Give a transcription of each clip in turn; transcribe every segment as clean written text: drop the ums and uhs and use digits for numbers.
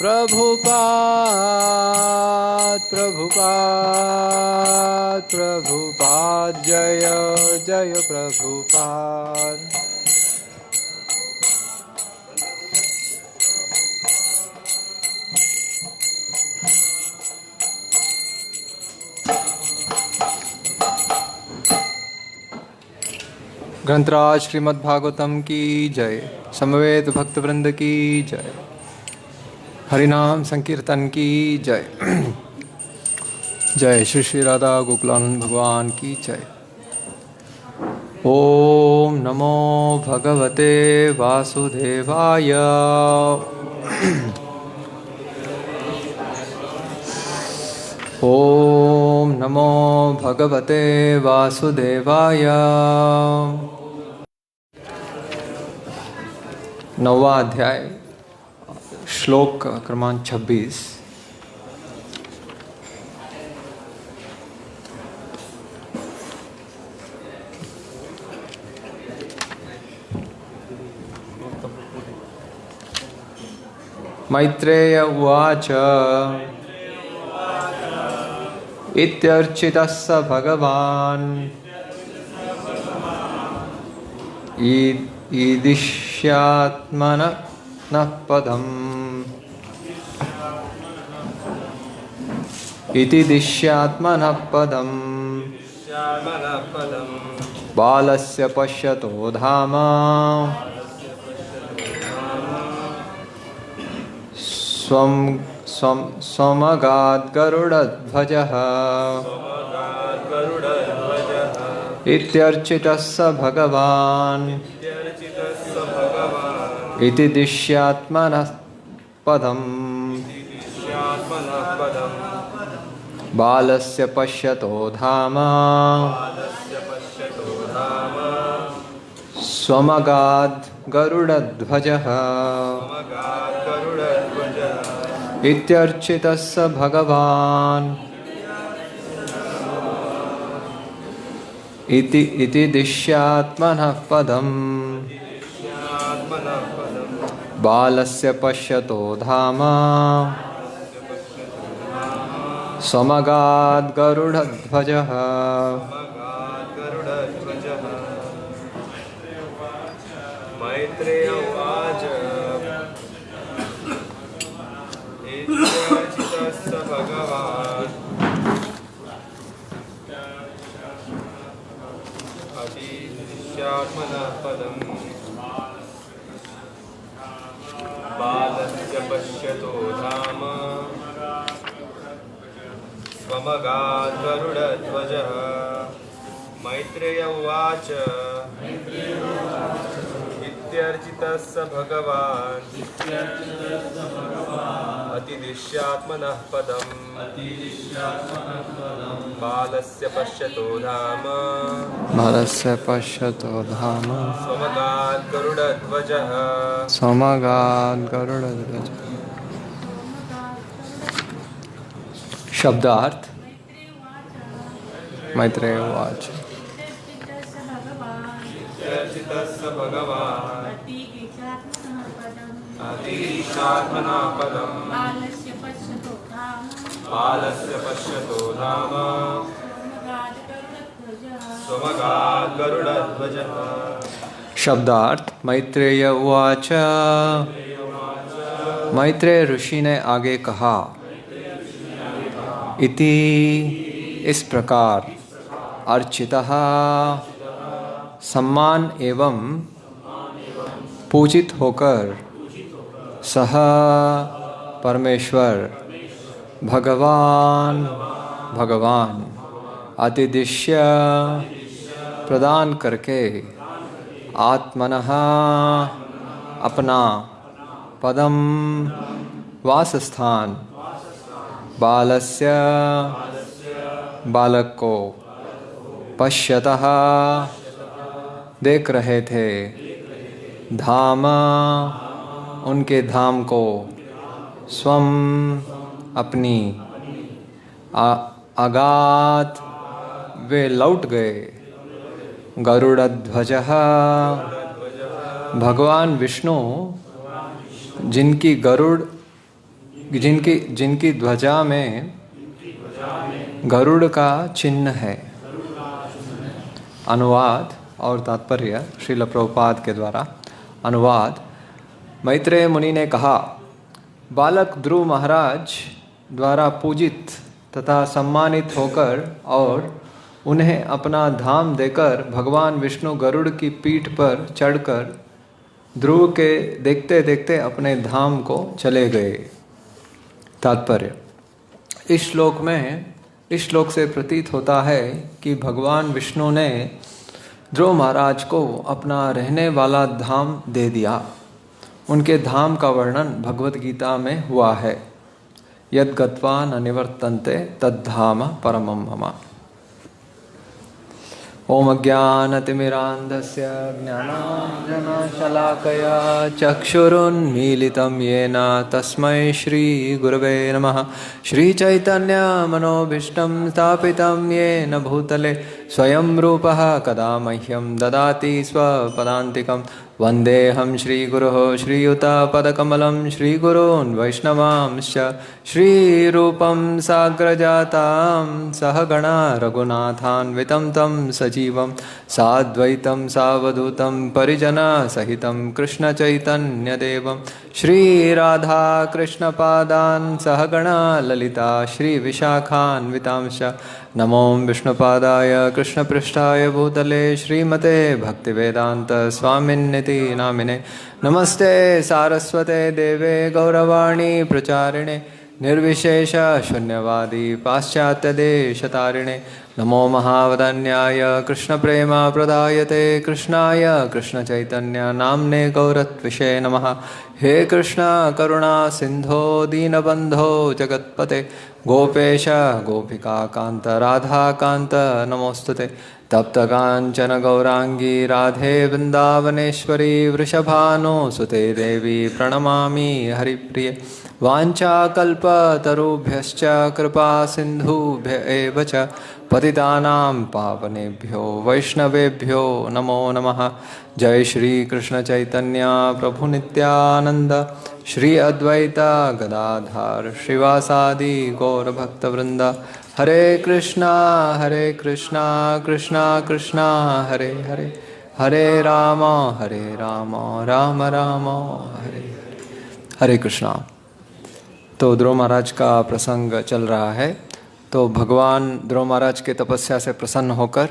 Prabhupada, Prabhupada, Prabhupada, Jaya, Jaya Prabhupada. ग्रंथराज Shrimad Bhagavatam की जय, समवेत भक्त वृंद की जय, हरिनाम संकीर्तन की जय। जय श्री श्री राधा गोकुलानंद भगवान की जय। ओम नमो भगवते वासुदेवाय। ओम नमो भगवते वासुदेवाय। नौवा अध्याय, श्लोक क्रमांक 26। मैत्रेय उवाच इत्यर्चितस्य भगवान् ईदिष्यात्मनः पदम् इति दिश्यात्मनः पदम् बालस्य पश्यतो धाम स्वमगाद् गरुडध्वजः इत्यर्चितस्य भगवान् इति दिश्यात्मनः पदम् बालस्य पश्यतो धाम स्वमगाद् गरुडध्वजः इत्यर्चितस्य भगवान् इति दिश्यात्मनः पदम् बालस्य पश्यतो धाम स्वमगाद् गरुडध्वजः। मैत्रेय उवाच इत्यर्चितस्य भगवान् अतिदिश्यात्मनः पदम् बालस्य पश्यतो धाम स्वमगाद् गरुडध्वजः। मैत्रेय उवाच इत्यर्चितस्य भगवान् अतिदिश्यात्मनः पदम् बालस्य पश्यतो धाम स्वमगाद् गरुडध्वजः। शब्दार्थ। मैत्रेय उवाच इत्यर्चितस्य भगवान् अतिदिश्यात्मनः पदम् बालस्य पश्यतो धाम स्वमगाद् गरुडध्वजः। शब्दार्थ। मैत्रेय उवाच, मैत्रेय ऋषि ने आगे कहा, इति इस प्रकार, अर्चितः सम्मान एवं पूजित होकर, सह परमेश्वर भगवान अतिदिश्य प्रदान करके, आत्मनः अपना, पदम वासस्थान, बालस्य बालक को, पश्यतः देख रहे थे, धाम उनके धाम को स्वम अपनी आगात वे लौट गए। गरुड़ध्वजः भगवान विष्णु जिनकी गरुड़ जिनकी ध्वजा में गरुड़ का चिन्ह है। अनुवाद और तात्पर्य श्रील प्रभुपाद के द्वारा। अनुवाद। मैत्रेय मुनि ने कहा, बालक ध्रुव महाराज द्वारा पूजित तथा सम्मानित होकर और उन्हें अपना धाम देकर भगवान विष्णु गरुड़ की पीठ पर चढ़कर ध्रुव के देखते देखते अपने धाम को चले गए। तात्पर्य। इस श्लोक से प्रतीत होता है कि भगवान विष्णु ने ध्रुव महाराज को अपना रहने वाला धाम दे दिया। उनके धाम का वर्णन भगवत गीता में हुआ है। यद् गत्वा न निवर्तन्ते तद्धाम परमं मम। ओम अज्ञानतिमिरान्धस्य ज्ञानाञ्जनशलाकया चक्षुरुन्मीलितं येन तस्मै श्रीगुरवे नमः। श्रीचैतन्यमनोभीष्टं स्थापितं येन भूतले स्वयं रूपः कदा मह्यं ददाति स्वपदान्तिकं। वन्देऽहं श्रीगुरोः श्रीयुतपदकमलं श्रीगुरून् वैष्णवांश्च श्रीरूपं साग्रजातां सहगणा रघुनाथान्वितं तं सजीवं साद्वैतं सावधूतं परिजनसहितं कृष्णचैतन्यदेवं श्रीराधाकृष्णपादान् सहगणा ललिता श्रीविशाखान्वितांश्च। नमो विष्णुपादाय कृष्णपृष्ठाय भूतले श्रीमते भक्तिवेदांत स्वामिन्निति नामिने। नमस्ते सारस्वते देवे गौरवाणी प्रचारिणे निर्विशेष शून्यवादी पाश्चात्यदेशतारिणे। नमो महावदन्याय कृष्णप्रेम प्रदायते कृष्णाय कृष्णचैतन्य नाम्ने गौरत्विषे नमः। हे कृष्ण करुणा सिंधो दीनबंधो जगत्पते गोपेश गोपिका कांत राधा कांत नमोस्तुते। तप्त कांचन गौरांगी राधे वृंदावनेश्वरी वृषभानुसुते देवी प्रणमामि हरिप्रिये। वाञ्छाकल्पतरुभ्यश्च कृपा सिन्धुभ्य एव च पतितानां पावनेभ्यो वैष्णवेभ्यो नमो नमः। जय श्री कृष्ण चैतन्य प्रभु नित्यानंद श्री अद्वैता गदाधर श्रीवासादि गौर भक्तवृंद। हरे कृष्णा कृष्णा कृष्णा हरे हरे हरे राम राम राम हरे हरे कृष्णा। तो ध्रुव महाराज का प्रसंग चल रहा है। तो भगवान ध्रुव महाराज के तपस्या से प्रसन्न होकर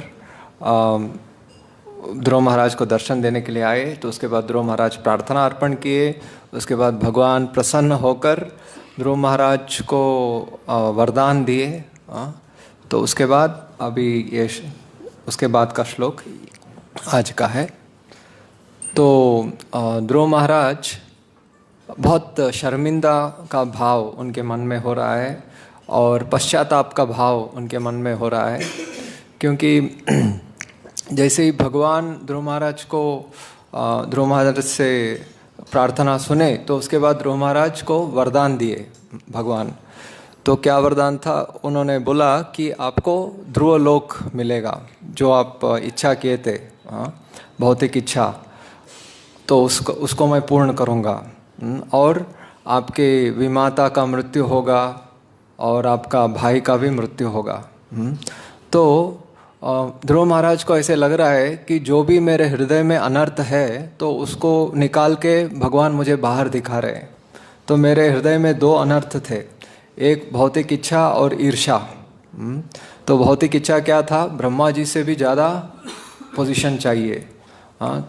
ध्रुव महाराज को दर्शन देने के लिए आए। तो उसके बाद ध्रुव महाराज प्रार्थना अर्पण किए। उसके बाद भगवान प्रसन्न होकर ध्रुव महाराज को वरदान दिए। तो उसके बाद अभी ये उसके बाद का श्लोक आज का है। तो ध्रुव महाराज बहुत शर्मिंदा का भाव उनके मन में हो रहा है और पश्चाताप का भाव उनके मन में हो रहा है, क्योंकि जैसे ही भगवान ध्रुव महाराज से प्रार्थना सुने तो उसके बाद ध्रुव महाराज को वरदान दिए भगवान। तो क्या वरदान था? उन्होंने बोला कि आपको ध्रुव लोक मिलेगा, जो आप इच्छा किए थे, भौतिक इच्छा, तो उसको मैं पूर्ण करूँगा, और आपके विमाता का मृत्यु होगा और आपका भाई का भी मृत्यु होगा। तो ध्रुव महाराज को ऐसे लग रहा है कि जो भी मेरे हृदय में अनर्थ है तो उसको निकाल के भगवान मुझे बाहर दिखा रहे हैं। तो मेरे हृदय में दो अनर्थ थे, एक भौतिक इच्छा और ईर्ष्या। तो भौतिक इच्छा क्या था? ब्रह्मा जी से भी ज़्यादा पोजीशन चाहिए,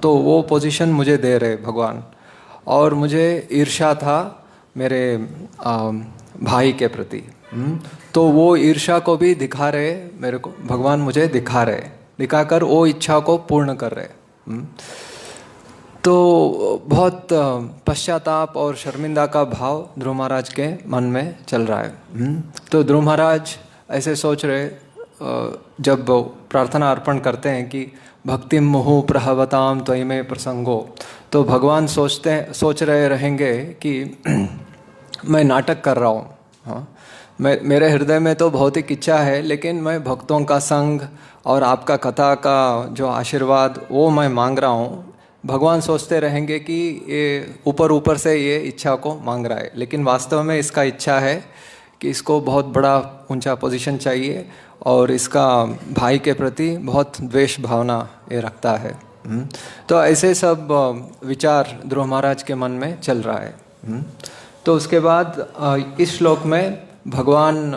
तो वो पोजीशन मुझे दे रहे भगवान। और मुझे ईर्ष्या था मेरे भाई के प्रति, तो वो ईर्ष्या को भी दिखा रहे मेरे को, भगवान मुझे दिखाकर वो इच्छा को पूर्ण कर रहे। तो बहुत पश्चाताप और शर्मिंदा का भाव ध्रुव महाराज के मन में चल रहा है। तो ध्रुव महाराज ऐसे सोच रहे, जब प्रार्थना अर्पण करते हैं कि भक्ति मुहु प्रहवताम त्वयि में प्रसंगो। तो भगवान सोच रहे रहेंगे कि मैं नाटक कर रहा हूँ, हाँ, मेरे हृदय में तो भौतिक इच्छा है, लेकिन मैं भक्तों का संग और आपका कथा का जो आशीर्वाद वो मैं मांग रहा हूँ। भगवान सोचते रहेंगे कि ये ऊपर ऊपर से ये इच्छा को मांग रहा है, लेकिन वास्तव में इसका इच्छा है कि इसको बहुत बड़ा ऊंचा पोजीशन चाहिए और इसका भाई के प्रति बहुत द्वेष भावना ये रखता है। तो ऐसे सब विचार ध्रुव महाराज के मन में चल रहा है। तो उसके बाद इस श्लोक में भगवान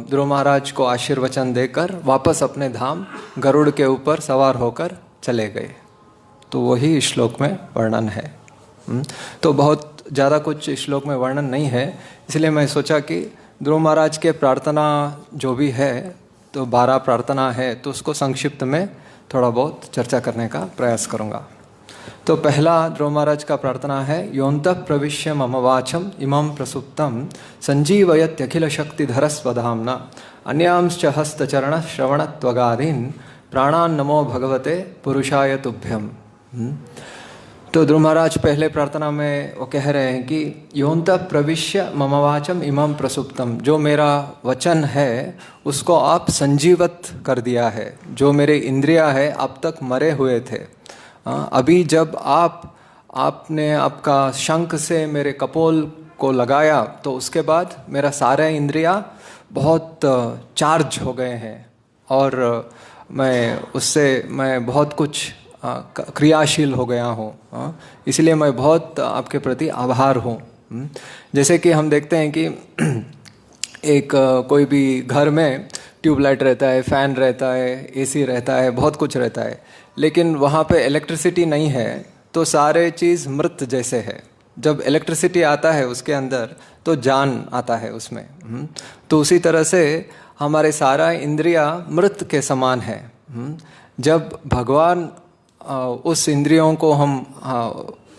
ध्रुव महाराज को आशीर्वचन देकर वापस अपने धाम गरुड़ के ऊपर सवार होकर चले गए। तो वही इस श्लोक में वर्णन है। तो बहुत ज़्यादा कुछ इस श्लोक में वर्णन नहीं है, इसलिए मैं सोचा कि ध्रुव महाराज के प्रार्थना जो भी है, तो 12 प्रार्थना है, तो उसको संक्षिप्त में थोड़ा बहुत चर्चा करने का प्रयास करूँगा। तो पहला ध्रुव महाराज का प्रार्थना है, योऽन्तः प्रविश्य मम वाचम इमं प्रसुप्तम संजीवयत्यखिल शक्तिधर स्वधाम्ना अन्यांश्च हस्तचरण श्रवण त्वगादीन् प्राणान् नमो भगवते पुरुषाय तुभ्यम। तो ध्रुव महाराज पहले प्रार्थना में वो कह रहे हैं कि योऽन्तः प्रविश्य मम वाचम इमं प्रसुप्तम, जो मेरा वचन है उसको आप संजीवत कर दिया है। जो मेरे इंद्रिया है अब तक मरे हुए थे, अभी जब आपने आपका शंख से मेरे कपोल को लगाया तो उसके बाद मेरा सारे इंद्रिया बहुत चार्ज हो गए हैं और मैं बहुत कुछ क्रियाशील हो गया हूँ। इसलिए मैं बहुत आपके प्रति आभार हूँ। जैसे कि हम देखते हैं कि एक कोई भी घर में ट्यूबलाइट रहता है, फैन रहता है, एसी रहता है, बहुत कुछ रहता है, लेकिन वहाँ पे इलेक्ट्रिसिटी नहीं है तो सारे चीज़ मृत जैसे है। जब इलेक्ट्रिसिटी आता है उसके अंदर तो जान आता है उसमें। तो उसी तरह से हमारे सारा इंद्रिया मृत के समान है। जब भगवान उस इंद्रियों को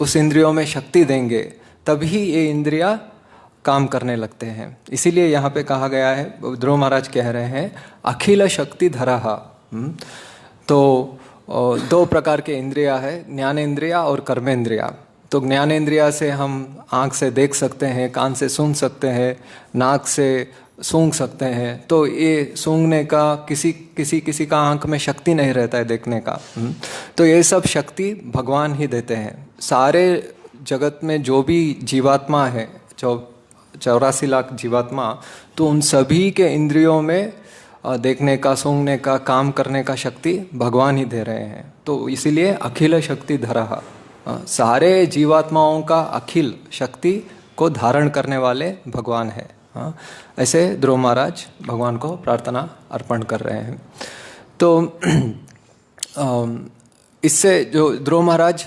उस इंद्रियों में शक्ति देंगे तभी ये इंद्रिया काम करने लगते हैं। इसीलिए यहाँ पे कहा गया है, ध्रुव महाराज कह रहे हैं, अखिल शक्ति धरः। तो 2 प्रकार के इंद्रिया है, ज्ञानेंद्रिया और कर्मेंद्रिया। तो ज्ञानेंद्रिया से हम आँख से देख सकते हैं, कान से सुन सकते हैं, नाक से सूंघ सकते हैं। तो ये सूंघने का किसी का आँख में शक्ति नहीं रहता है देखने का। तो ये सब शक्ति भगवान ही देते हैं। सारे जगत में जो भी जीवात्मा है, 84 लाख जीवात्मा, तो उन सभी के इंद्रियों में देखने का, सूंघने का, काम करने का शक्ति भगवान ही दे रहे हैं। तो इसीलिए अखिल शक्ति धरः, सारे जीवात्माओं का अखिल शक्ति को धारण करने वाले भगवान है। ऐसे ध्रुव महाराज भगवान को प्रार्थना अर्पण कर रहे हैं। तो इससे जो ध्रुव महाराज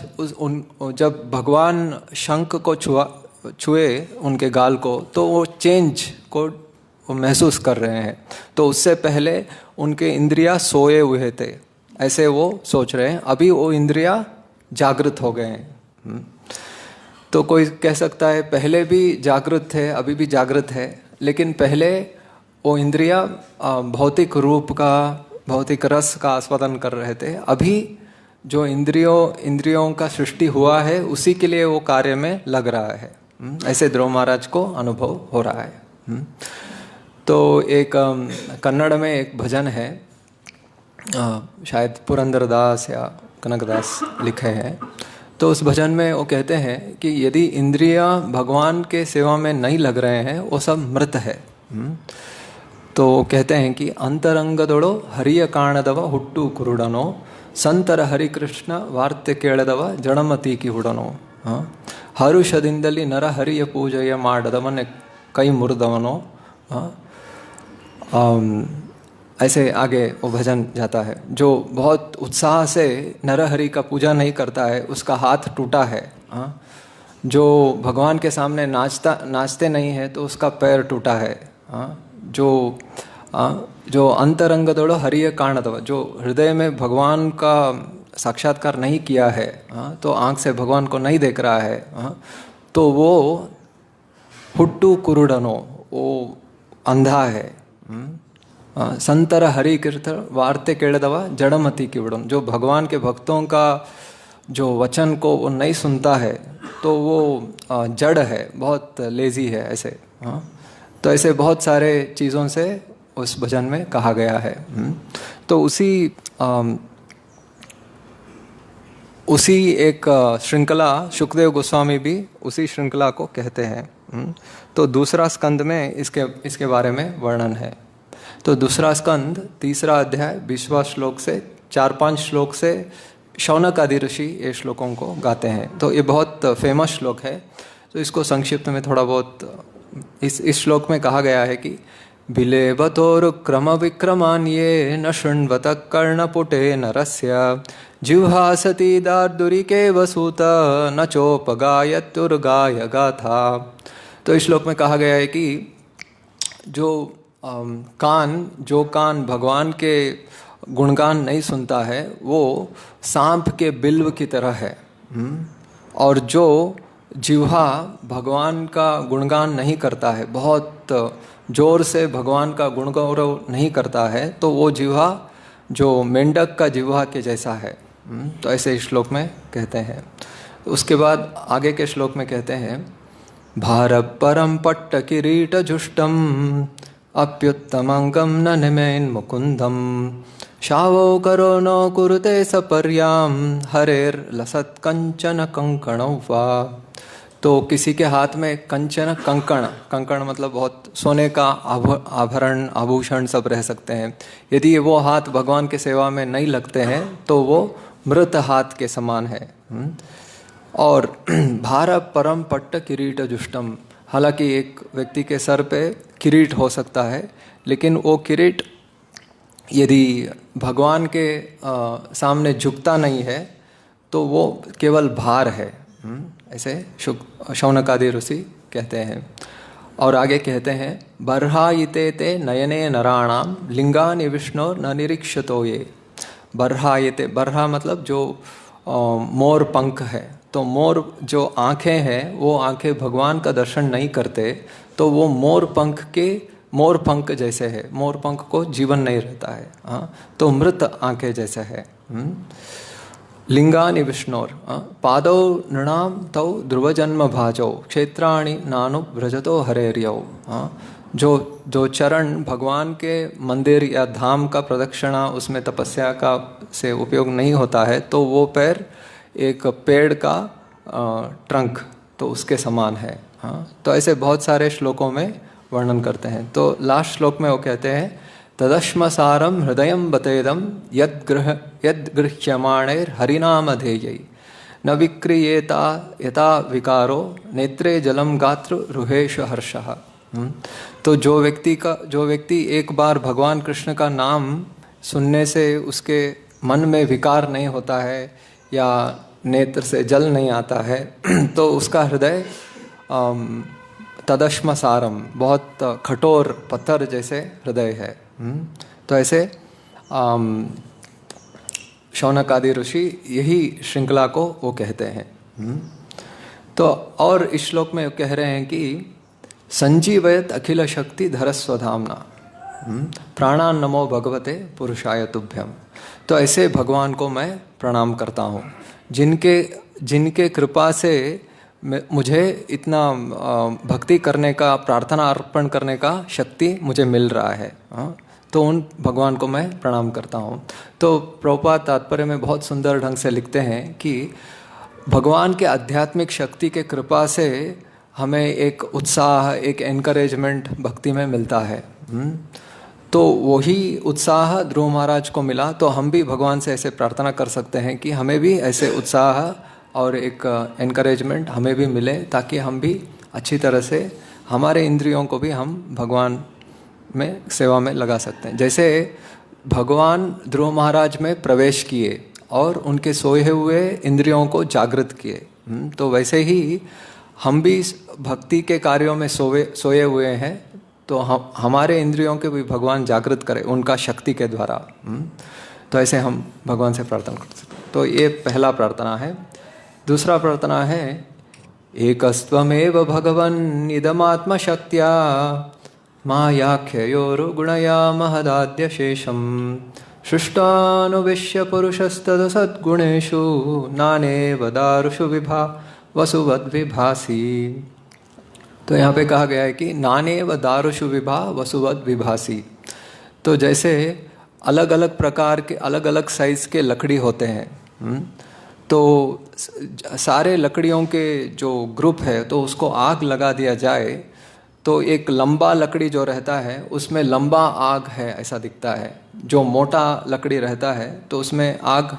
जब भगवान शंख को छुए उनके गाल को, तो वो चेंज को वो महसूस कर रहे हैं। तो उससे पहले उनके इंद्रिया सोए हुए थे, ऐसे वो सोच रहे हैं। अभी वो इंद्रिया जागृत हो गए हैं। तो कोई कह सकता है पहले भी जागृत थे, अभी भी जागृत है, लेकिन पहले वो इंद्रिया भौतिक रूप का, भौतिक रस का आस्वादन कर रहे थे। अभी जो इंद्रियों का सृष्टि हुआ है उसी के लिए वो कार्य में लग रहा है। ऐसे ध्रुव महाराज को अनुभव हो रहा है। तो एक कन्नड़ में एक भजन है, शायद पुरंदरदास या कनकदास लिखे हैं। तो उस भजन में वो कहते हैं कि यदि इंद्रियां भगवान के सेवा में नहीं लग रहे हैं, वो सब मृत है। तो कहते हैं कि अंतरंगदोड़ो हरिय काणदव हुट्टू कुरुडनो संतर हरिकृष्ण वार्ते ಕೇಳದವ ಜಡಮತೀಕಿ ಹುಡನೋ ಹರುಷದಿಂದಲಿ ನರ ಹರಿಯ ಪೂಜೆಯ ಮಾಡದವನ ಕೈ ಮುರಿದವನೋ। ऐसे आगे वो भजन जाता है। जो बहुत उत्साह से नरहरि का पूजा नहीं करता है उसका हाथ टूटा है। जो भगवान के सामने नाचते नहीं है तो उसका पैर टूटा है। जो अंतरंगदोड़ो हरिय काणदव, जो हृदय में भगवान का साक्षात्कार नहीं किया है, तो आँख से भगवान को नहीं देख रहा है, तो वो हुट्टू कुरुडनो, वो अंधा है। संतर हरि कीर्त वार्ते केड़दवा जड़मति किवड़म, जो भगवान के भक्तों का जो वचन को वो नहीं सुनता है तो वो जड़ है, बहुत लेजी है ऐसे। तो ऐसे बहुत सारे चीज़ों से उस भजन में कहा गया है। तो उसी एक श्रृंखला शुकदेव गोस्वामी भी उसी श्रृंखला को कहते हैं। तो दूसरा स्कंद में इसके बारे में वर्णन है। तो दूसरा स्कंद 3 अध्याय 20वां श्लोक से 4-5 श्लोक से शौनक आदि ऋषि ये श्लोकों को गाते हैं। तो ये बहुत फेमस श्लोक है। तो इसको संक्षिप्त में थोड़ा बहुत इस श्लोक में कहा गया है कि बिलेबतोर क्रम विक्रमान ये न शृण्वत कर्णपुटे नरस्य जिह्वा सती दार्दुरिके वसूत न चोपगायत्युर्गाय गाथा। तो इस श्लोक में कहा गया है कि जो कान भगवान के गुणगान नहीं सुनता है वो सांप के बिल्व की तरह है। और जो जिह्वा भगवान का गुणगान नहीं करता है, बहुत जोर से भगवान का गुणगौरव नहीं करता है, तो वो जिह्वा जो मेंढक का जिह्वा के जैसा है। तो ऐसे इस श्लोक में कहते हैं। उसके बाद आगे के श्लोक में कहते हैं भारत परम पट्ट किरीट जुष्टम अप्युत्तमंगम न निमेन मुकुंदम शावो करो न कुरुते सपर्याम हरेर लसत कंचन कंकणौ वा। तो किसी के हाथ में कंचन कंकण मतलब बहुत सोने का आभरण आभूषण सब रह सकते हैं। यदि वो हाथ भगवान के सेवा में नहीं लगते हैं तो वो मृत हाथ के समान है। और भार परम पट्ट किरीट जुष्टम, हालांकि एक व्यक्ति के सर पे किरीट हो सकता है, लेकिन वो किरीट यदि भगवान के सामने झुकता नहीं है तो वो केवल भार है। ऐसे शौनकादि ऋषि कहते हैं। और आगे कहते हैं बर्हायिते ते नयने नराणाम लिंगानि विष्णु न निरीक्षतो ये। बर्हायिते, बर्हा मतलब जो मोर पंख है। तो मोर जो आँखें हैं वो आँखें भगवान का दर्शन नहीं करते, तो वो मोर पंख जैसे है। मोर पंख को जीवन नहीं रहता है। तो मृत आँखें जैसे है। लिंगानि विष्णोर पादौ नृणाम तौ ध्रुवजन्म भाजौ क्षेत्राणि नानु व्रजतो हरेर्यौ। जो चरण भगवान के मंदिर या धाम का प्रदक्षिणा उसमें तपस्या का से उपयोग नहीं होता है, तो वो पैर एक पेड़ का ट्रंक तो उसके समान है। तो ऐसे बहुत सारे श्लोकों में वर्णन करते हैं। तो लास्ट श्लोक में वो कहते हैं तदश्म सारम हृदयं बतेदम यद्गृह्यमाणैर हरिनामधेयै न विक्रियेता यथा विकारो नेत्रे जलम गात्र रुहेश हर्षः। तो जो व्यक्ति एक बार भगवान कृष्ण का नाम सुनने से उसके मन में विकार नहीं होता है या नेत्र से जल नहीं आता है तो उसका हृदय तदश्म सारम, बहुत कठोर पत्थर जैसे हृदय है। तो ऐसे शौनक आदि ऋषि यही श्रृंखला को वो कहते हैं। तो और इस श्लोक में कह रहे हैं कि संजीवयत अखिल शक्ति धरस्वधामना प्राणान नमो भगवते पुरुषाय तुभ्यम। तो ऐसे भगवान को मैं प्रणाम करता हूँ जिनके कृपा से मुझे इतना भक्ति करने का, प्रार्थना अर्पण करने का शक्ति मुझे मिल रहा है। तो उन भगवान को मैं प्रणाम करता हूँ। तो प्रभुपाद तात्पर्य में बहुत सुंदर ढंग से लिखते हैं कि भगवान के आध्यात्मिक शक्ति के कृपा से हमें एक उत्साह, एक एनकरेजमेंट भक्ति में मिलता है। तो वही उत्साह ध्रुव महाराज को मिला, तो हम भी भगवान से ऐसे प्रार्थना कर सकते हैं कि हमें भी ऐसे उत्साह और एक एनकरेजमेंट हमें भी मिले, ताकि हम भी अच्छी तरह से हमारे इंद्रियों को भी हम भगवान में सेवा में लगा सकते हैं। जैसे भगवान ध्रुव महाराज में प्रवेश किए और उनके सोए हुए इंद्रियों को जागृत किए, तो वैसे ही हम भी भक्ति के कार्यों में सोए हुए हैं, तो हमारे इंद्रियों के भी भगवान जागृत करें उनका शक्ति के द्वारा। तो ऐसे हम भगवान से प्रार्थना कर सकते हैं। तो ये पहला प्रार्थना है। दूसरा प्रार्थना है एकस्त्वमेव भगवन् इदमात्मशक्त्या मायाख्ययोरुगुणया महदाद्यशेषं सृष्टानुविश्य पुरुषस्तदसद्गुणेषु नानेव दारुषु विभा वसुवद्विभासी। तो यहाँ पे कहा गया है कि नानेव दारुषु विभा वसुवद विभासी। तो जैसे अलग अलग प्रकार के अलग अलग साइज़ के लकड़ी होते हैं, तो सारे लकड़ियों के जो ग्रुप है तो उसको आग लगा दिया जाए तो एक लंबा लकड़ी जो रहता है उसमें लंबा आग है ऐसा दिखता है, जो मोटा लकड़ी रहता है तो उसमें आग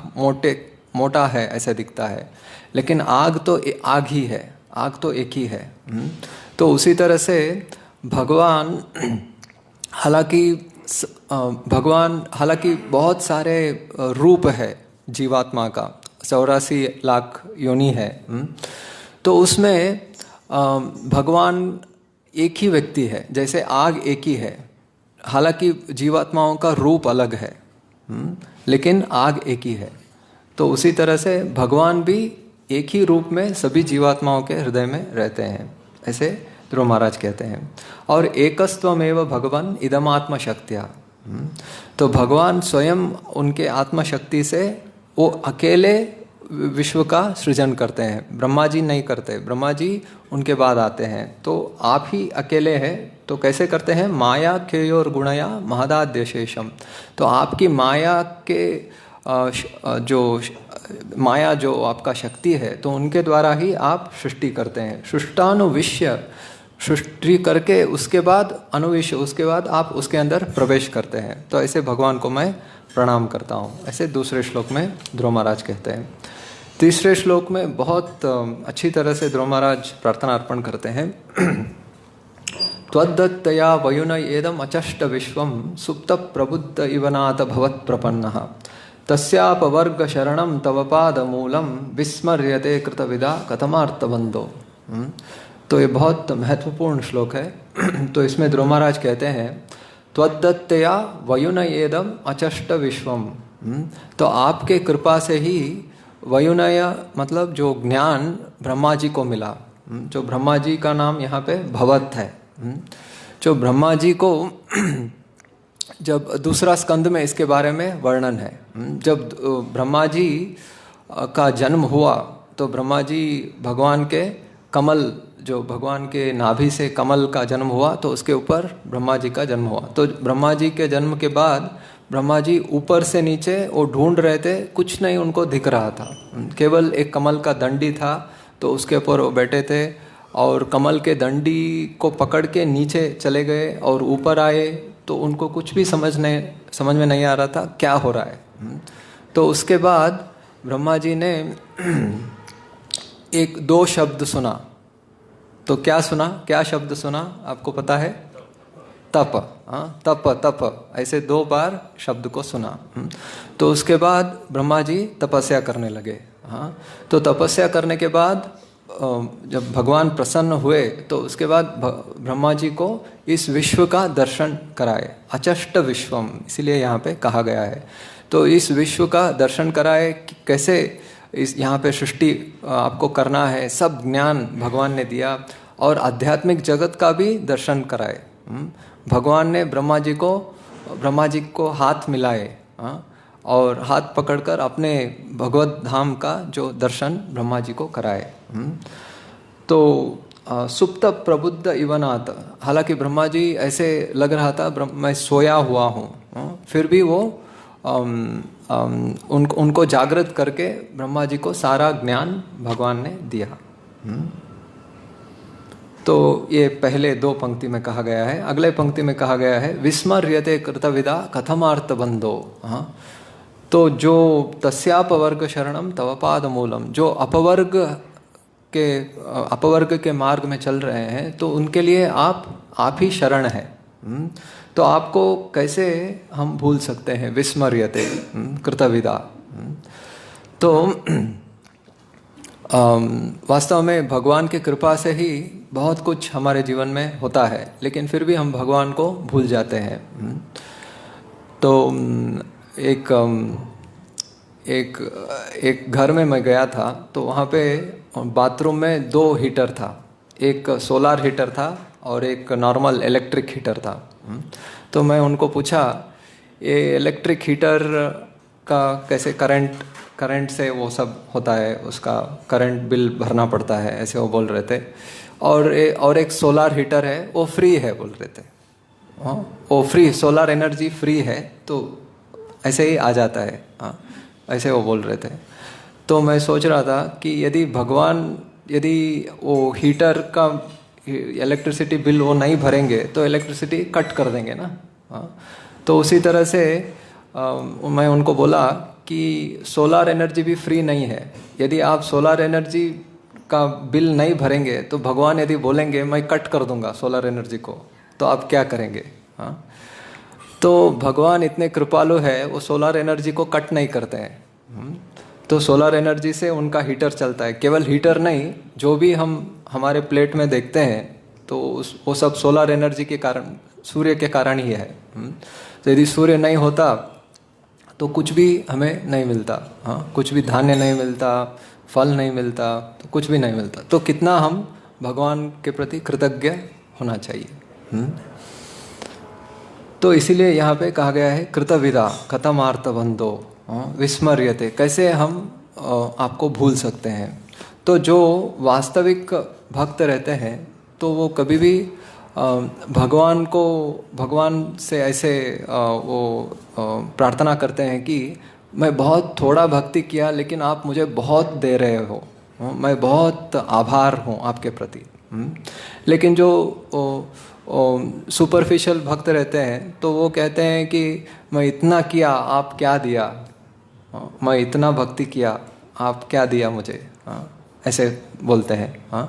मोटा है ऐसा दिखता है, लेकिन आग तो आग ही है, आग तो एक ही है। तो उसी तरह से हालांकि बहुत सारे रूप है जीवात्मा का, 84 लाख योनि है। तो उसमें भगवान एक ही व्यक्ति है, जैसे आग एक ही है, हालांकि जीवात्माओं का रूप अलग है, लेकिन आग एक ही है। तो उसी तरह से भगवान भी एक ही रूप में सभी जीवात्माओं के हृदय में रहते हैं, ऐसे ध्रुव महाराज कहते हैं। और एकस्त्वमेव भगवान इदमात्म शक्तिया, तो भगवान स्वयं उनके आत्मशक्ति से वो अकेले विश्व का सृजन करते हैं, ब्रह्मा जी नहीं करते, ब्रह्मा जी उनके बाद आते हैं। तो आप ही अकेले हैं, तो कैसे करते हैं? माया खेयोर गुणया महदाद्यशेषम। तो आपकी माया के माया जो आपका शक्ति है तो उनके द्वारा ही आप सृष्टि करते हैं। सृष्टानुविश्य, सृष्टि करके उसके बाद अनुविश्य, उसके बाद आप उसके अंदर प्रवेश करते हैं। तो ऐसे भगवान को मैं प्रणाम करता हूँ, ऐसे दूसरे श्लोक में ध्रुव महाराज कहते हैं। तीसरे श्लोक में बहुत अच्छी तरह से ध्रुव महाराज प्रार्थना अर्पण करते हैं। त्वद्दत्तया वयुन एदम अचष्ट विश्वम सुप्त प्रबुद्ध इवनाथ भवत् प्रपन्नः तस्यापवर्ग शरणं तव पाद मूलम विस्मर्यते कृतविदा कथमार्तबंधो। तो ये बहुत महत्वपूर्ण श्लोक है। तो इसमें ध्रुव महाराज कहते हैं त्वद्दत्तया वयुनयेदम अचष्ट विश्वम। तो आपके कृपा से ही वयुनय मतलब जो ज्ञान ब्रह्मा जी को मिला, जो ब्रह्मा जी का नाम यहाँ पे भवत है। जो ब्रह्मा जी को जब दूसरा स्कंद में इसके बारे में वर्णन है, जब ब्रह्मा जी का जन्म हुआ तो ब्रह्मा जी भगवान के कमल, जो भगवान के नाभि से कमल का जन्म हुआ तो उसके ऊपर ब्रह्मा जी का जन्म हुआ। तो ब्रह्मा जी के जन्म के बाद ब्रह्मा जी ऊपर से नीचे वो ढूंढ रहे थे, कुछ नहीं उनको दिख रहा था, केवल एक कमल का दंडी था तो उसके ऊपर वो बैठे थे और कमल के दंडी को पकड़ के नीचे चले गए और ऊपर आए तो उनको कुछ भी समझ में नहीं आ रहा था क्या हो रहा है। तो उसके बाद ब्रह्मा जी ने दो शब्द सुना। तो क्या सुना, क्या शब्द सुना आपको पता है? तप। तप तप, ऐसे 2 बार शब्द को सुना। तो उसके बाद ब्रह्मा जी तपस्या करने लगे। तो तपस्या करने के बाद जब भगवान प्रसन्न हुए तो उसके बाद ब्रह्मा जी को इस विश्व का दर्शन कराए, अचष्ट विश्वम इसीलिए यहाँ पे कहा गया है। तो इस विश्व का दर्शन कराए कि कैसे इस यहाँ पे सृष्टि आपको करना है, सब ज्ञान भगवान ने दिया और आध्यात्मिक जगत का भी दर्शन कराए। भगवान ने ब्रह्मा जी को हाथ मिलाए और हाथ पकड़कर अपने भगवत धाम का जो दर्शन ब्रह्मा जी को कराए। तो सुप्त प्रबुद्ध इवनाथ, हालांकि ब्रह्मा जी ऐसे लग रहा था मैं सोया हुआ हूँ, फिर भी वो उनको जागृत करके ब्रह्मा जी को सारा ज्ञान भगवान ने दिया। तो ये पहले 2 पंक्ति में कहा गया है। अगले पंक्ति में कहा गया है विस्मर्यते कृतविदा कथमार्थ बंधो। तो जो तस्यापवर्ग शरणम तव पाद मूलम, जो अपवर्ग के मार्ग में चल रहे हैं तो उनके लिए आप ही शरण है। तो आपको कैसे हम भूल सकते हैं? विस्मर्यते कृतविदा। तो वास्तव में भगवान की कृपा से ही बहुत कुछ हमारे जीवन में होता है, लेकिन फिर भी हम भगवान को भूल जाते हैं। तो एक घर में मैं गया था तो वहाँ पे बाथरूम में 2 हीटर था, एक सोलार हीटर था और एक नॉर्मल इलेक्ट्रिक हीटर था। तो मैं उनको पूछा ये इलेक्ट्रिक हीटर का कैसे करंट से वो सब होता है, उसका करंट बिल भरना पड़ता है, ऐसे वो बोल रहे थे। और एक सोलार हीटर है वो फ्री है बोल रहे थे। वो फ्री, सोलार एनर्जी फ्री है तो ऐसे ही आ जाता है। ऐसे वो बोल रहे थे। तो मैं सोच रहा था कि यदि वो हीटर का इलेक्ट्रिसिटी बिल वो नहीं भरेंगे तो इलेक्ट्रिसिटी कट कर देंगे ना। तो उसी तरह से मैं उनको बोला कि सोलार एनर्जी भी फ्री नहीं है। यदि आप सोलार एनर्जी का बिल नहीं भरेंगे तो भगवान यदि बोलेंगे मैं कट कर दूंगा सोलार एनर्जी को, तो आप क्या करेंगे? तो भगवान इतने कृपालु है, वो सोलार एनर्जी को कट नहीं करते हैं। तो सोलार एनर्जी से उनका हीटर चलता है। केवल हीटर नहीं, जो भी हम हमारे प्लेट में देखते हैं तो वो सब सोलार एनर्जी के कारण, सूर्य के कारण ही है। तो यदि सूर्य नहीं होता तो कुछ भी हमें नहीं मिलता। कुछ भी धान्य नहीं मिलता, फल नहीं मिलता, तो कुछ भी नहीं मिलता। तो कितना हम भगवान के प्रति कृतज्ञ होना चाहिए। तो इसीलिए यहाँ पे कहा गया है कृतविदा कथमार्थ बंधो विस्मर्यते, कैसे हम आपको भूल सकते हैं। तो जो वास्तविक भक्त रहते हैं तो वो कभी भी भगवान से ऐसे वो प्रार्थना करते हैं कि मैं बहुत थोड़ा भक्ति किया लेकिन आप मुझे बहुत दे रहे हो, मैं बहुत आभार हूँ आपके प्रति। लेकिन जो सुपरफिशियल भक्त रहते हैं तो वो कहते हैं कि मैं इतना किया आप क्या दिया, मैं इतना भक्ति किया आप क्या दिया मुझे, ऐसे बोलते हैं।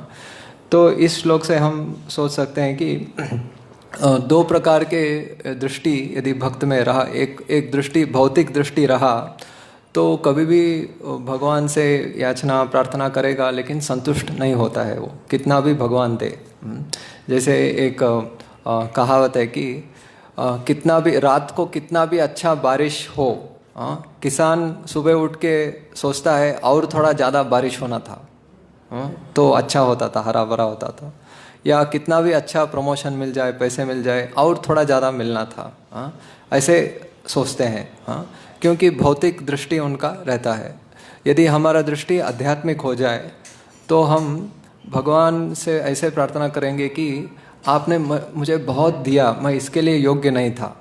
तो इस श्लोक से हम सोच सकते हैं कि दो प्रकार के दृष्टि यदि भक्त में रहा, एक दृष्टि भौतिक दृष्टि रहा तो कभी भी भगवान से याचना प्रार्थना करेगा लेकिन संतुष्ट नहीं होता है वो, कितना भी भगवान दे। जैसे एक कहावत है कि कितना भी रात को कितना भी अच्छा बारिश हो, किसान सुबह उठ के सोचता है और थोड़ा ज़्यादा बारिश होना था तो अच्छा होता था, हरा भरा होता था। या कितना भी अच्छा प्रमोशन मिल जाए, पैसे मिल जाए, और थोड़ा ज़्यादा मिलना था, ऐसे सोचते हैं। क्योंकि भौतिक दृष्टि उनका रहता है। यदि हमारा दृष्टि आध्यात्मिक हो जाए तो हम भगवान से ऐसे प्रार्थना करेंगे कि आपने मुझे बहुत दिया, मैं इसके लिए योग्य नहीं था,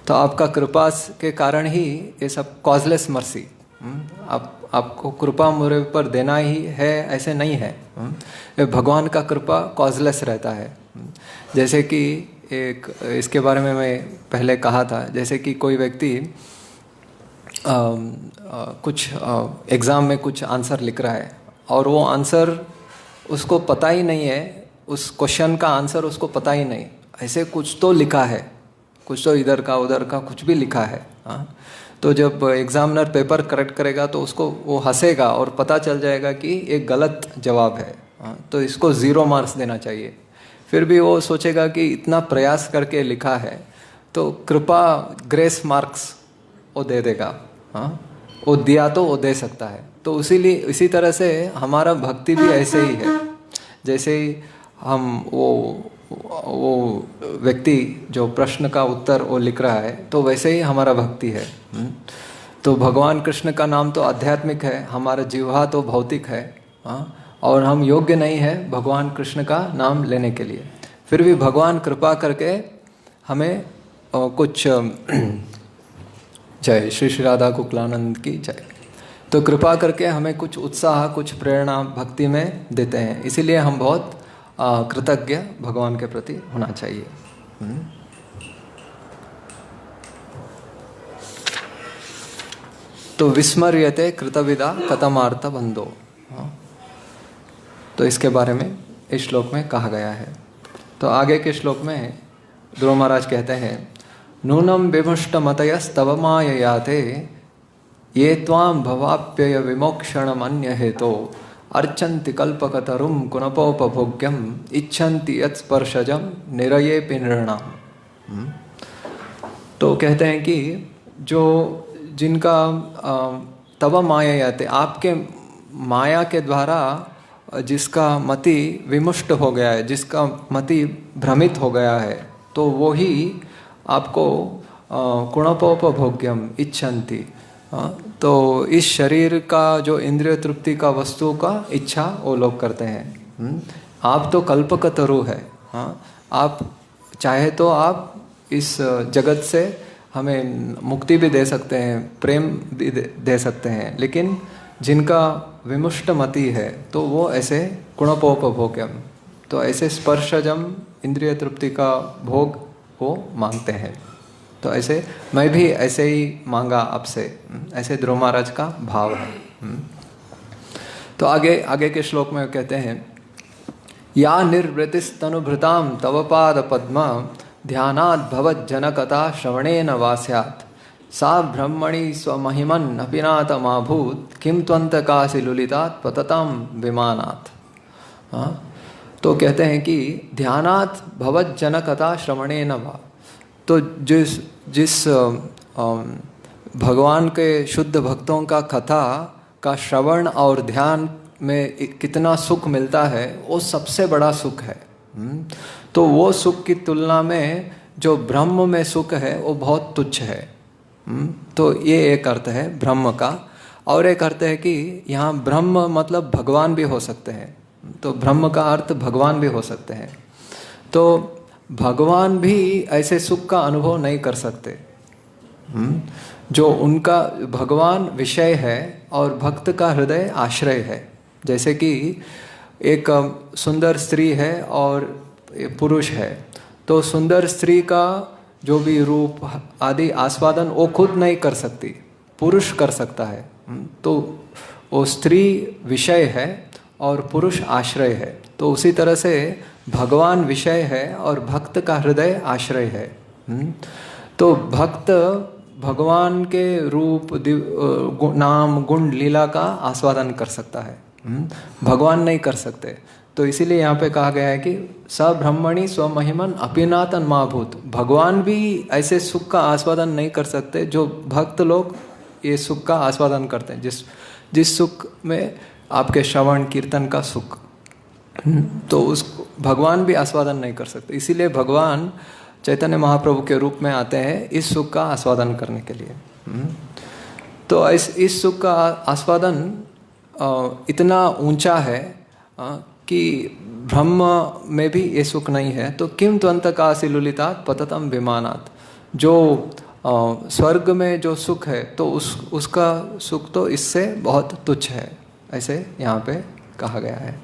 तो आपका कृपा के कारण ही ये सब, कॉजलेस मर्सी, आपको कृपा मेरे पर देना ही है ऐसे नहीं है। भगवान का कृपा कॉजलेस रहता है। जैसे कि एक इसके बारे में मैं पहले कहा था, जैसे कि कोई व्यक्ति कुछ एग्ज़ाम में कुछ आंसर लिख रहा है और वो आंसर उसको पता ही नहीं है, उस क्वेश्चन का आंसर उसको पता ही नहीं, ऐसे कुछ तो लिखा है, कुछ तो इधर का उधर का कुछ भी लिखा है। तो जब एग्जामिनर पेपर करेक्ट करेगा तो उसको वो हंसेगा और पता चल जाएगा कि एक गलत जवाब है, तो इसको 0 मार्क्स देना चाहिए। फिर भी वो सोचेगा कि इतना प्रयास करके लिखा है तो कृपा ग्रेस मार्क्स वो दे देगा, वो दिया तो वो दे सकता है। तो इसी तरह से हमारा भक्ति भी ऐसे ही है। जैसे ही हम वो व्यक्ति जो प्रश्न का उत्तर वो लिख रहा है तो वैसे ही हमारा भक्ति है। तो भगवान कृष्ण का नाम तो आध्यात्मिक है, हमारा जिह्वा तो भौतिक है, और हम योग्य नहीं है भगवान कृष्ण का नाम लेने के लिए। फिर भी भगवान कृपा करके हमें कुछ जय श्री श्री राधा कुकलानंद की जय, तो कृपा करके हमें कुछ उत्साह, कुछ प्रेरणा भक्ति में देते हैं। इसीलिए हम बहुत कृतज्ञ भगवान के प्रति होना चाहिए। तो विस्मर्यते कृतविदा कथमार्थ बंधो, तो इसके बारे में इस श्लोक में कहा गया है। तो आगे के श्लोक में ध्रुव महाराज कहते हैं, नूनम विमुष्ट मतयस्तव माययाते ये त्वां भवाप्यय विमोक्षणम अन्य हेतो अर्चन्ति कल्पकतरुं कुनपोपभोग्यम इच्छन्ति यत्स्पर्शजम निरयेपि नृणाम्। तो कहते हैं कि जो जिनका तव माययाते, आपके माया के द्वारा जिसका मति विमुष्ट हो गया है, जिसका मति भ्रमित हो गया है, तो वो ही आपको कुणपोपभोग्यम इच्छन्ति, तो इस शरीर का जो इंद्रिय तृप्ति का वस्तु का इच्छा वो लोग करते हैं। आप तो कल्पकतरु है, आप चाहे तो आप इस जगत से हमें मुक्ति भी दे सकते हैं, प्रेम भी दे सकते हैं, लेकिन जिनका विमुष्ट मति है तो वो ऐसे गुणपोपभोग्यम, तो ऐसे स्पर्शजम इंद्रिय तृप्ति का भोग वो मांगते हैं। तो ऐसे मैं भी ऐसे ही मांगा आपसे, ऐसे ध्रुव महाराज का भाव है। तो आगे के श्लोक में कहते हैं, या निर्वृतिस्तनुभृतां तव पाद पद्म ध्यानात् भवज्जनकथा श्रवणेन वा स्यात् सा ब्रह्मणि स्वमहिमन् अपिनातमाभूत किं त्वन्तकासि लुलितात् पततां विमानात्। तो कहते हैं कि ध्यानात् भवज्जनकथा श्रवणेन वा, तो जिस भगवान के शुद्ध भक्तों का कथा का श्रवण और ध्यान में कितना सुख मिलता है, वो सबसे बड़ा सुख है। तो वो सुख की तुलना में जो ब्रह्म में सुख है वो बहुत तुच्छ है। तो ये एक अर्थ है ब्रह्म का, और एक अर्थ है कि यहाँ ब्रह्म मतलब भगवान भी हो सकते हैं, तो ब्रह्म का अर्थ भगवान भी हो सकते हैं। तो भगवान भी ऐसे सुख का अनुभव नहीं कर सकते। जो उनका भगवान विषय है और भक्त का हृदय आश्रय है। जैसे कि एक सुंदर स्त्री है और पुरुष है, तो सुंदर स्त्री का जो भी रूप आदि आस्वादन वो खुद नहीं कर सकती, पुरुष कर सकता है। तो वो स्त्री विषय है और पुरुष आश्रय है। तो उसी तरह से भगवान विषय है और भक्त का हृदय आश्रय है। तो भक्त भगवान के रूप नाम गुण लीला का आस्वादन कर सकता है, भगवान नहीं कर सकते। तो इसीलिए यहाँ पे कहा गया है कि स ब्रह्मणि स्वमहिमन अपिनातन माभूत, भगवान भी ऐसे सुख का आस्वादन नहीं कर सकते जो भक्त लोग ये सुख का आस्वादन करते हैं, जिस सुख में आपके श्रवण कीर्तन का सुख, तो उस भगवान भी आस्वादन नहीं कर सकते। इसीलिए भगवान चैतन्य महाप्रभु के रूप में आते हैं इस सुख का आस्वादन करने के लिए। तो इस सुख का आस्वादन इतना ऊंचा है कि ब्रह्म में भी ये सुख नहीं है। तो किम त्वन्तकासि लुलितात् पततं विमानात्, जो स्वर्ग में जो सुख है तो उसका सुख तो इससे बहुत तुच्छ है, ऐसे यहाँ पे कहा गया है।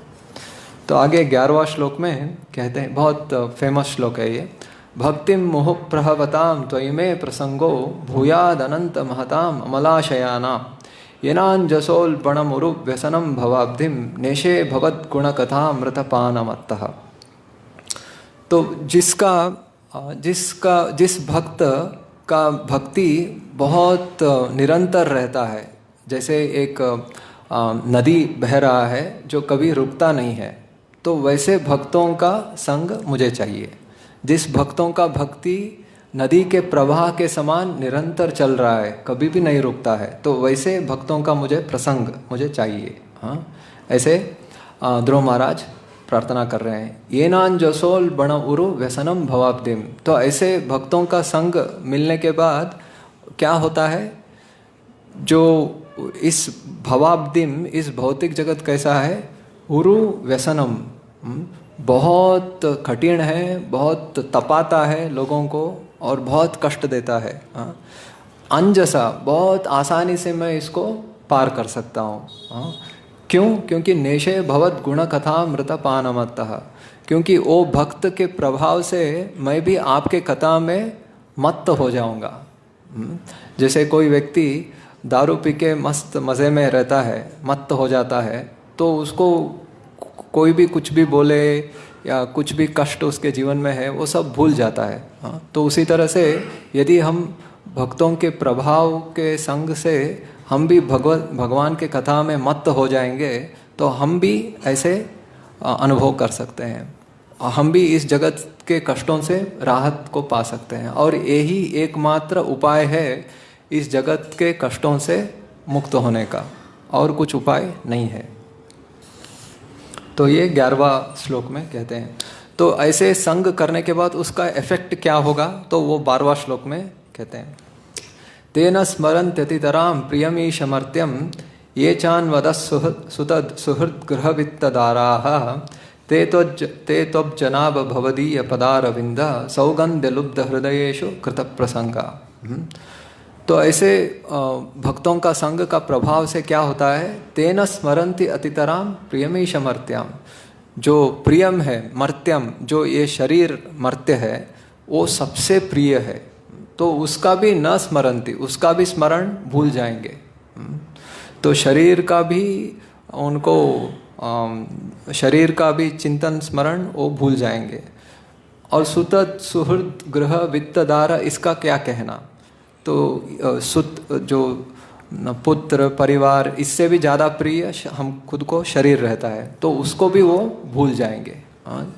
तो आगे 11वां श्लोक में कहते हैं, बहुत फेमस श्लोक है ये, भक्तिम मोह प्रहवताम त्वयि मे प्रसंगो भूयाद अनंत महताम अमलाशयानाम येनांजसोल बणमुरु व्यसनम भवाब्धिम नेशे भवद गुणकथा मृतपानमत्तः। तो जिस भक्त का भक्ति बहुत निरंतर रहता है, जैसे एक नदी बह रहा है जो कभी रुकता नहीं है, तो वैसे भक्तों का संग मुझे चाहिए। जिस भक्तों का भक्ति नदी के प्रवाह के समान निरंतर चल रहा है, कभी भी नहीं रुकता है, तो वैसे भक्तों का प्रसंग मुझे चाहिए। ऐसे ध्रुव महाराज प्रार्थना कर रहे हैं, येनान जसोल बण उरु व्यसनम भवाब्धिम। तो ऐसे भक्तों का संग मिलने के बाद क्या होता है, जो इस भवाब्धिम, इस भौतिक जगत कैसा है, उरु व्यसनम, बहुत कठिन है, बहुत तपाता है लोगों को और बहुत कष्ट देता है। अंजसा, बहुत आसानी से मैं इसको पार कर सकता हूँ। क्यों? क्योंकि नेशे भवत गुण कथा मृतपानमत्तः, क्योंकि वो भक्त के प्रभाव से मैं भी आपके कथा में मत्त हो जाऊंगा। जैसे कोई व्यक्ति दारू पी के मस्त मज़े में रहता है, मत्त हो जाता है, तो उसको कोई भी कुछ भी बोले या कुछ भी कष्ट उसके जीवन में है वो सब भूल जाता है। तो उसी तरह से यदि हम भक्तों के प्रभाव के संग से हम भी भगवान के कथा में मत्त हो जाएंगे, तो हम भी ऐसे अनुभव कर सकते हैं, हम भी इस जगत के कष्टों से राहत को पा सकते हैं। और यही एकमात्र उपाय है इस जगत के कष्टों से मुक्त होने का, और कुछ उपाय नहीं है। तो ये 11वां श्लोक में कहते हैं। तो ऐसे संग करने के बाद उसका इफेक्ट क्या होगा, तो वो 12वां श्लोक में कहते हैं। तेन स्मरन्त्यतितरां प्रियमीशमर्त्यं ये चान वदस् सुहृद गृहवित्तदाराः ते त्वज्जनाभ भवदीय पदारविंद सौगंध्य लुब्ध हृदयेषु कृतप्रसंगा। तो ऐसे भक्तों का संग का प्रभाव से क्या होता है, तेन स्मरन्ति अतितराम प्रियमीशमर्त्यम, जो प्रियम है, मर्त्यम जो ये शरीर मर्त्य है वो सबसे प्रिय है, तो उसका भी न स्मरन्ति, उसका भी स्मरण भूल जाएंगे। तो शरीर का भी उनको शरीर का भी चिंतन स्मरण वो भूल जाएंगे। और सुतत सुहृद गृह वित्तदार, इसका क्या कहना, तो सुत जो पुत्र परिवार इससे भी ज़्यादा प्रिय हम खुद को शरीर रहता है, तो उसको भी वो भूल जाएंगे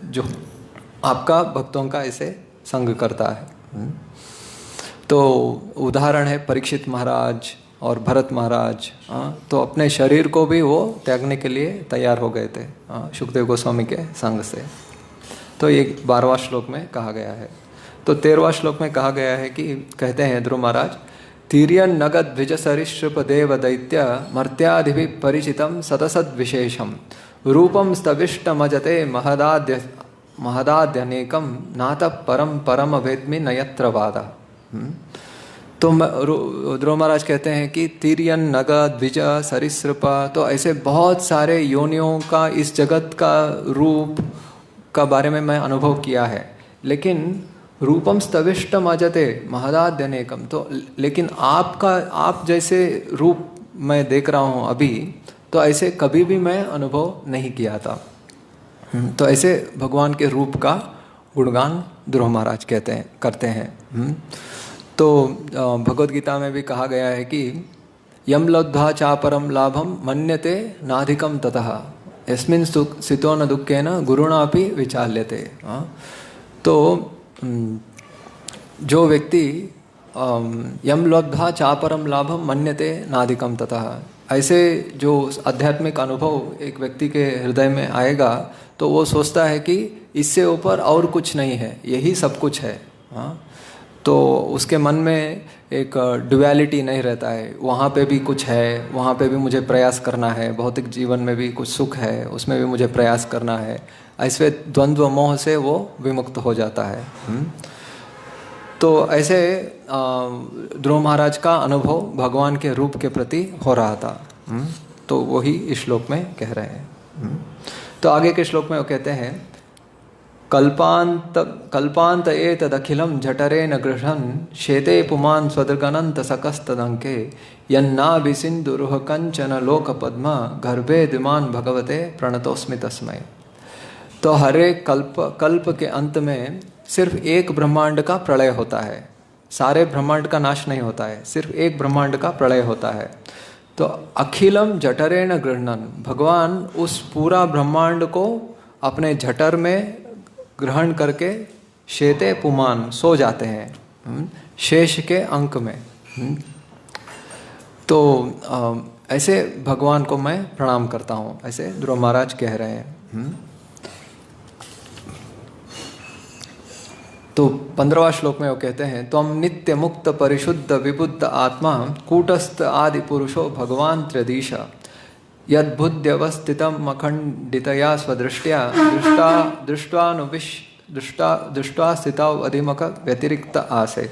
जो आपका भक्तों का ऐसे संग करता है। तो उदाहरण है परीक्षित महाराज और भरत महाराज, तो अपने शरीर को भी वो त्यागने के लिए तैयार हो गए थे शुकदेव गोस्वामी के संग से। तो ये 12वां श्लोक में कहा गया है। तो 13वां श्लोक में कहा गया है कि कहते हैं ध्रुव महाराज, तीर्यन नगद द्विज सरिसृप देव दैत्य मर्त्यादिभि परिचितम सतसद विशेषम रूपम स्तविष्टमजते महदाद्यनेकम नात परम परम वेद्मि नयत्र वादा। तो ध्रुव महाराज कहते हैं कि तीर्यन नगद द्विज सरिसृप, तो ऐसे बहुत सारे योनियों का इस जगत का रूप का बारे में मैं अनुभव किया है, लेकिन रूपम स्तविष्टम अजते महदाद्यनेकम, तो लेकिन आप जैसे रूप मैं देख रहा हूँ अभी, तो ऐसे कभी भी मैं अनुभव नहीं किया था। तो ऐसे भगवान के रूप का गुणगान ध्रुव महाराज करते हैं। तो भगवद गीता में भी कहा गया है कि यम लब्ध्वा चापरम लाभम मन्यते नाधिकम ततः यस्मिन् सितो न दुःखेन गुरुणापि विचाल्यते। तो जो व्यक्ति यम लब्ध्वा चापरम लाभम मन्यते नाधिकम ततः, ऐसे जो आध्यात्मिक अनुभव एक व्यक्ति के हृदय में आएगा तो वो सोचता है कि इससे ऊपर और कुछ नहीं है, यही सब कुछ है। तो उसके मन में एक ड्युअलिटी नहीं रहता है, वहाँ पे भी कुछ है, वहाँ पे भी मुझे प्रयास करना है, भौतिक जीवन में भी कुछ सुख है, उसमें भी मुझे प्रयास करना है, ऐसे द्वंद्व मोह से वो विमुक्त हो जाता है। तो ऐसे ध्रुव महाराज का अनुभव भगवान के रूप के प्रति हो रहा था। तो वही इस श्लोक में कह रहे हैं। तो आगे के श्लोक में वो कहते हैं, कल्पांत एतदखिलं जठरेण गृह्णन् शेते पुमान् स्वदृगनन्त सकस्तदङ्के यन्नाभिसिन्धुरुह कंचन लोकपद्म गर्भे द्विमान् भगवते प्रणतोस्मि तस्मै। तो हर एक कल्प के अंत में सिर्फ एक ब्रह्मांड का प्रलय होता है, सारे ब्रह्मांड का नाश नहीं होता है, सिर्फ एक ब्रह्मांड का प्रलय होता है। तो अखिलम जठरेण गृह्णन्, भगवान उस पूरा ब्रह्मांड को अपने जठर में ग्रहण करके शेते पुमान सो जाते हैं, शेष के अंक में। तो ऐसे भगवान को मैं प्रणाम करता हूँ, ऐसे ध्रुव महाराज कह रहे हैं। तो 15वां श्लोक में वो कहते हैं, त्वं नित्य मुक्त परिशुद्ध विबुद्ध आत्मा कूटस्थ आदि पुरुषो भगवान त्र्यधीश यद्बुद्ध्यवस्थितम् अखंडितया स्वदृष्ट्या दृष्ट्वा स्थितौ अधिमक व्यतिरिक्त आसे।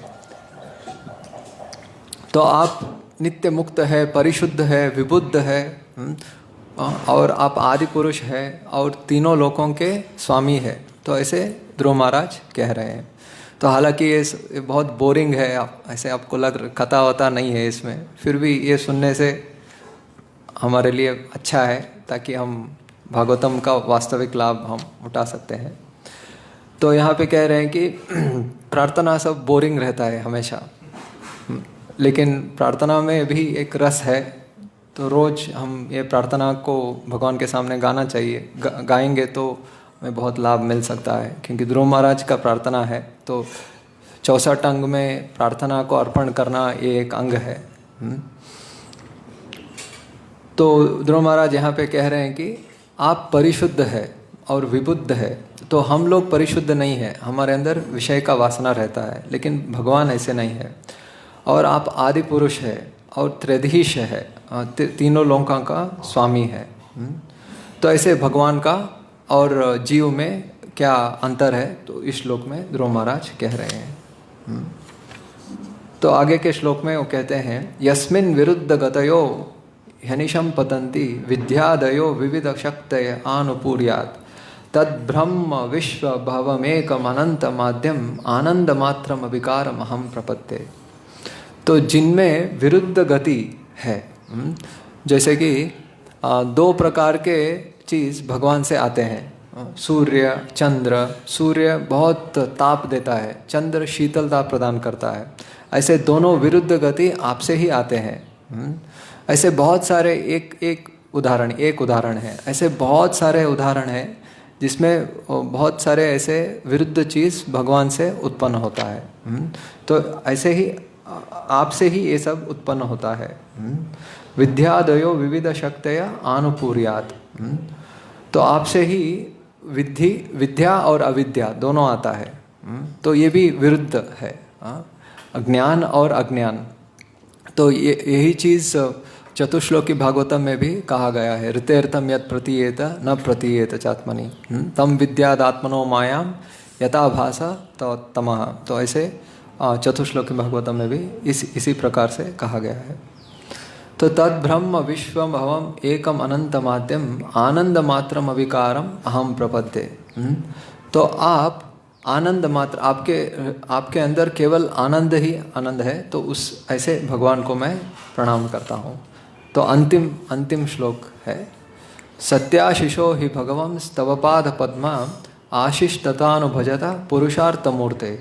तो आप नित्य मुक्त है, परिशुद्ध है, विबुद्ध है, और आप आदि पुरुष है और तीनों लोकों के स्वामी है। तो ऐसे ध्रुव महाराज कह रहे हैं। तो हालांकि ये बहुत बोरिंग है, आप ऐसे आपको कथा वता नहीं है इसमें, फिर भी ये सुनने से हमारे लिए अच्छा है, ताकि हम भागवतम का वास्तविक लाभ हम उठा सकते हैं। तो यहाँ पे कह रहे हैं कि प्रार्थना सब बोरिंग रहता है हमेशा, लेकिन प्रार्थना में भी एक रस है। तो रोज हम ये प्रार्थना को भगवान के सामने गाना चाहिए, गाएंगे तो हमें बहुत लाभ मिल सकता है। क्योंकि ध्रुव महाराज का प्रार्थना है, तो 64 अंग में प्रार्थना को अर्पण करना ये एक अंग है। तो ध्रुव महाराज यहाँ पे कह रहे हैं कि आप परिशुद्ध है और विबुद्ध है, तो हम लोग परिशुद्ध नहीं है, हमारे अंदर विषय का वासना रहता है, लेकिन भगवान ऐसे नहीं है। और आप आदि पुरुष है और त्रिधीश है, तीनों लोकों का स्वामी है। तो ऐसे भगवान का और जीव में क्या अंतर है, तो इस श्लोक में ध्रुव महाराज कह रहे हैं। तो आगे के श्लोक में वो कहते हैं, यस्मिन् विरुद्ध गतयो ह्यनिशं पतन्ति विद्यादयो विविध शक्तय आनुपूर्यात् तद्ब्रह्म विश्व भवमेकम अनंत माध्यम आनंद मात्रम विकारम अहम प्रपत्ते। तो जिनमें विरुद्ध गति है, जैसे कि दो प्रकार के चीज़ भगवान से आते हैं, सूर्य चंद्र। सूर्य बहुत ताप देता है, चंद्र शीतलता प्रदान करता है। ऐसे दोनों विरुद्ध गति आपसे ही आते हैं। ऐसे बहुत सारे एक उदाहरण है, ऐसे बहुत सारे उदाहरण हैं जिसमें बहुत सारे ऐसे विरुद्ध चीज़ भगवान से उत्पन्न होता है। तो ऐसे ही आपसे ही ये सब उत्पन्न होता है। विद्यादयो विविध शक्तया आनुपूर्यात्, तो आपसे ही विद्या और अविद्या दोनों आता है। तो ये भी विरुद्ध है, अज्ञान और अज्ञान। तो यही चीज़ चतुश्लोकी भागवतम में भी कहा गया है, ऋतेर्थम यत् प्रतीयेत न प्रतीयेत चात्मनि तम विद्यादात्मनो मायाम यथा भासा तो तमः। तो ऐसे चतुश्लोकी भागवतम में भी इसी प्रकार से कहा गया है। तो तद ब्रह्म विश्व भवम एकम अनंत माध्यम आनंद मात्रम अविकारम अहम प्रपद्ये। तो आप आनंद मात्र, आपके अंदर केवल आनंद ही आनंद है, तो उस ऐसे भगवान को मैं प्रणाम करता हूँ। तो अंतिम श्लोक है, सत्याशिषो हि भगवं स्तवपाद पद्मा आशिष्टतानुभजता पुरुषार्थ मूर्ते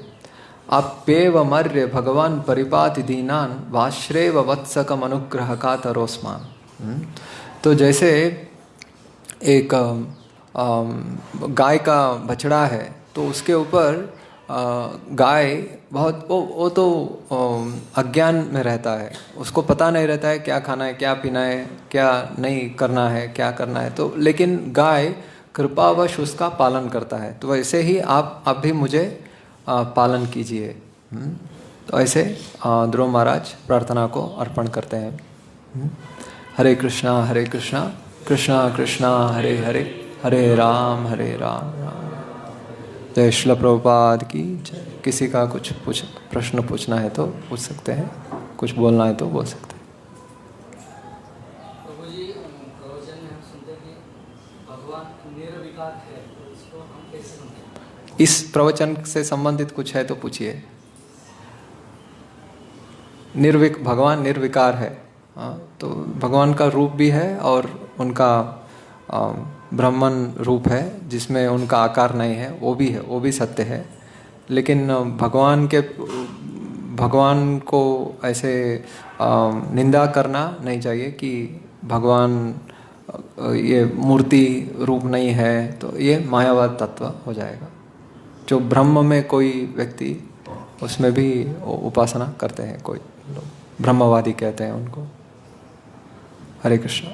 अप्येव मर्य भगवान परिपाति दीनान वाश्रेव वत्सकम अनुग्रह का तरोस्मान। तो जैसे एक गाय का बछड़ा है, तो उसके ऊपर गाय बहुत वो तो अज्ञान में रहता है, उसको पता नहीं रहता है क्या खाना है, क्या पीना है, क्या नहीं करना है, क्या करना है। तो लेकिन गाय कृपावश उसका पालन करता है। तो वैसे ही आप भी मुझे पालन कीजिए। तो ऐसे ध्रुव महाराज प्रार्थना को अर्पण करते हैं। हरे कृष्णा कृष्णा कृष्णा हरे हरे, हरे राम राम। जय श्रील प्रभुपाद की जय। किसी का कुछ प्रश्न पूछना है तो पूछ सकते हैं, कुछ बोलना है तो बोल सकते हैं। प्रभु जी, प्रवचन में हम सुनते कि भगवान निर्विकार है, तो इसको हम कैसे समझें? इस प्रवचन से संबंधित कुछ है तो पूछिए। भगवान निर्विकार है, तो भगवान का रूप भी है और उनका ब्रह्मन रूप है जिसमें उनका आकार नहीं है, वो भी है, वो भी सत्य है। लेकिन भगवान को ऐसे निंदा करना नहीं चाहिए कि भगवान ये मूर्ति रूप नहीं है, तो ये मायावाद तत्व हो जाएगा। जो ब्रह्म में कोई व्यक्ति, उसमें भी उपासना करते हैं कोई लोग, ब्रह्मवादी कहते हैं उनको। हरे कृष्ण।